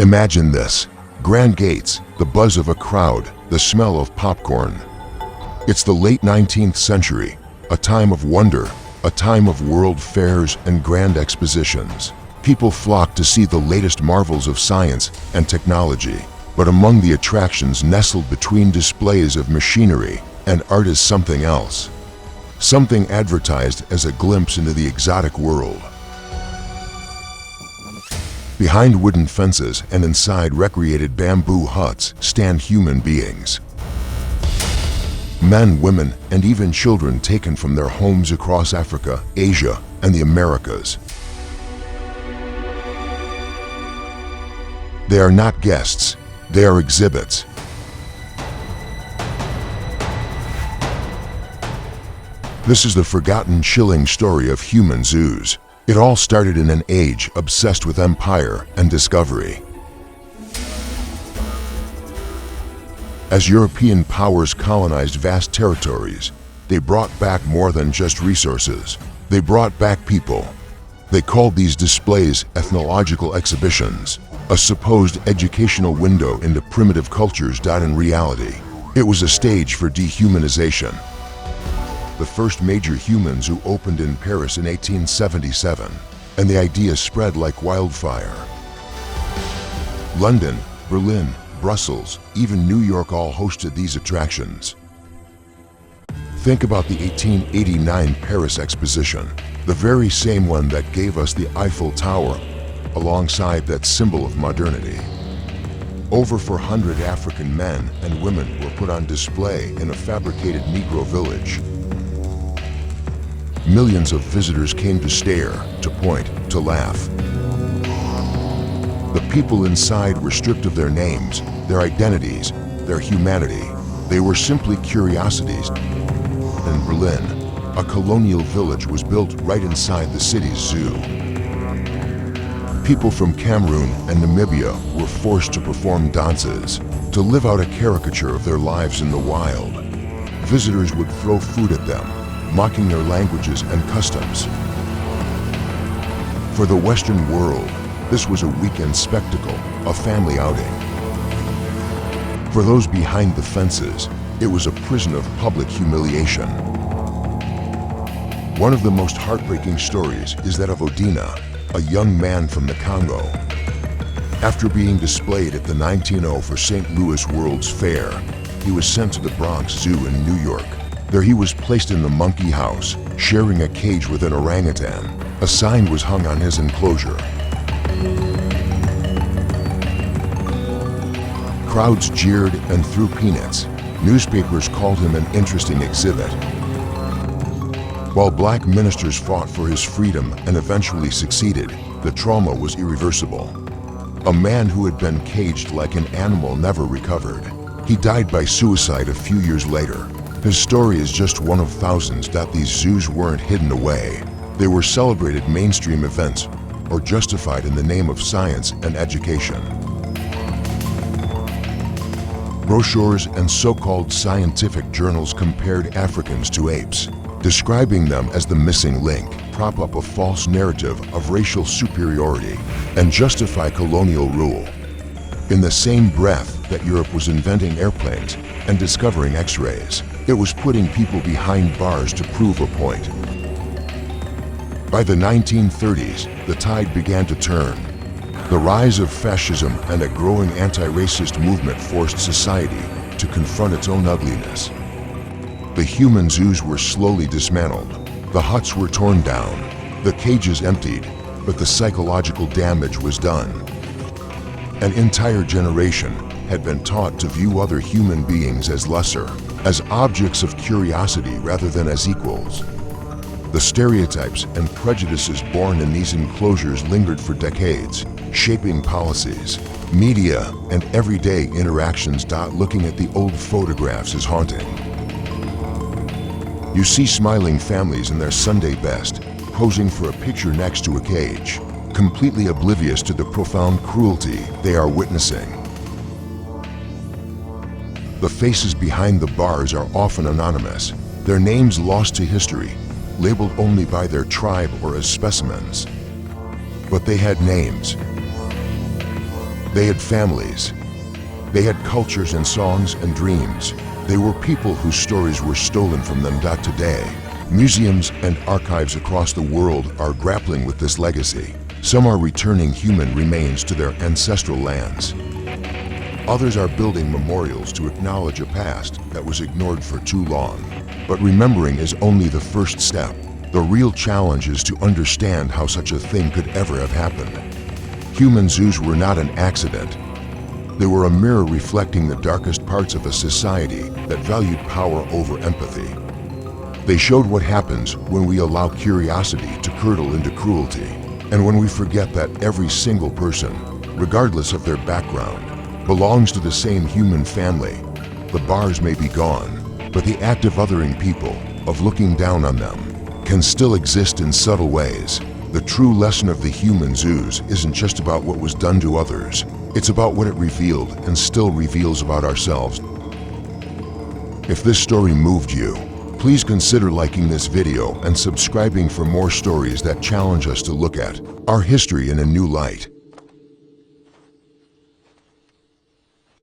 Imagine this: grand gates, the buzz of a crowd, the smell of popcorn. It's the late 19th century, a time of wonder, a time of world fairs and grand expositions. People flock to see the latest marvels of science and technology. But among the attractions nestled between displays of machinery and art is something else. Something advertised as a glimpse into the exotic world. Behind wooden fences and inside recreated bamboo huts stand human beings. Men, women, and even children taken from their homes across Africa, Asia, and the Americas. They are not guests, they are exhibits. This is the forgotten, chilling story of human zoos. It all started in an age obsessed with empire and discovery. As European powers colonized vast territories, they brought back more than just resources. They brought back people. They called these displays ethnological exhibitions, a supposed educational window into primitive cultures. In reality, it was a stage for dehumanization. The first major human zoo opened in Paris in 1877, and the idea spread like wildfire. London, Berlin, Brussels, even New York all hosted these attractions. Think about the 1889 Paris Exposition, the very same one that gave us the Eiffel Tower, alongside that symbol of modernity. Over 400 African men and women were put on display in a fabricated Negro village. Millions of visitors came to stare, to point, to laugh. The people inside were stripped of their names, their identities, their humanity. They were simply curiosities. In Berlin, a colonial village was built right inside the city's zoo. People from Cameroon and Namibia were forced to perform dances, to live out a caricature of their lives in the wild. Visitors would throw food at them, mocking their languages and customs. For the Western world, this was a weekend spectacle, a family outing. For those behind the fences, it was a prison of public humiliation. One of the most heartbreaking stories is that of Odina, a young man from the Congo. After being displayed at the 1904 St. Louis World's Fair, he was sent to the Bronx Zoo in New York. There he was placed in the monkey house, sharing a cage with an orangutan. A sign was hung on his enclosure. Crowds jeered and threw peanuts. Newspapers called him an interesting exhibit. While black ministers fought for his freedom and eventually succeeded, the trauma was irreversible. A man who had been caged like an animal never recovered. He died by suicide a few years later. His story is just one of thousands that these zoos weren't hidden away. They were celebrated mainstream events or justified in the name of science and education. Brochures and so-called scientific journals compared Africans to apes, describing them as the missing link, prop up a false narrative of racial superiority, and justify colonial rule. In the same breath that Europe was inventing airplanes and discovering X-rays, it was putting people behind bars to prove a point. By the 1930s, the tide began to turn. The rise of fascism and a growing anti-racist movement forced society to confront its own ugliness. The human zoos were slowly dismantled. The huts were torn down, the cages emptied, but the psychological damage was done. An entire generation had been taught to view other human beings as lesser, as objects of curiosity rather than as equals. The stereotypes and prejudices born in these enclosures lingered for decades, shaping policies, media, and everyday interactions. Looking at the old photographs is haunting. You see smiling families in their Sunday best, posing for a picture next to a cage, completely oblivious to the profound cruelty they are witnessing. The faces behind the bars are often anonymous, their names lost to history, labeled only by their tribe or as specimens. But they had names. They had families. They had cultures and songs and dreams. They were people whose stories were stolen from them. Today, museums and archives across the world are grappling with this legacy. Some are returning human remains to their ancestral lands. Others are building memorials to acknowledge a past that was ignored for too long. But remembering is only the first step. The real challenge is to understand how such a thing could ever have happened. Human zoos were not an accident. They were a mirror reflecting the darkest parts of a society that valued power over empathy. They showed what happens when we allow curiosity to curdle into cruelty, and when we forget that every single person, regardless of their background, belongs to the same human family. The bars may be gone, but the act of othering people, of looking down on them, can still exist in subtle ways. The true lesson of the human zoos isn't just about what was done to others. It's about what it revealed and still reveals about ourselves. If this story moved you, please consider liking this video and subscribing for more stories that challenge us to look at our history in a new light.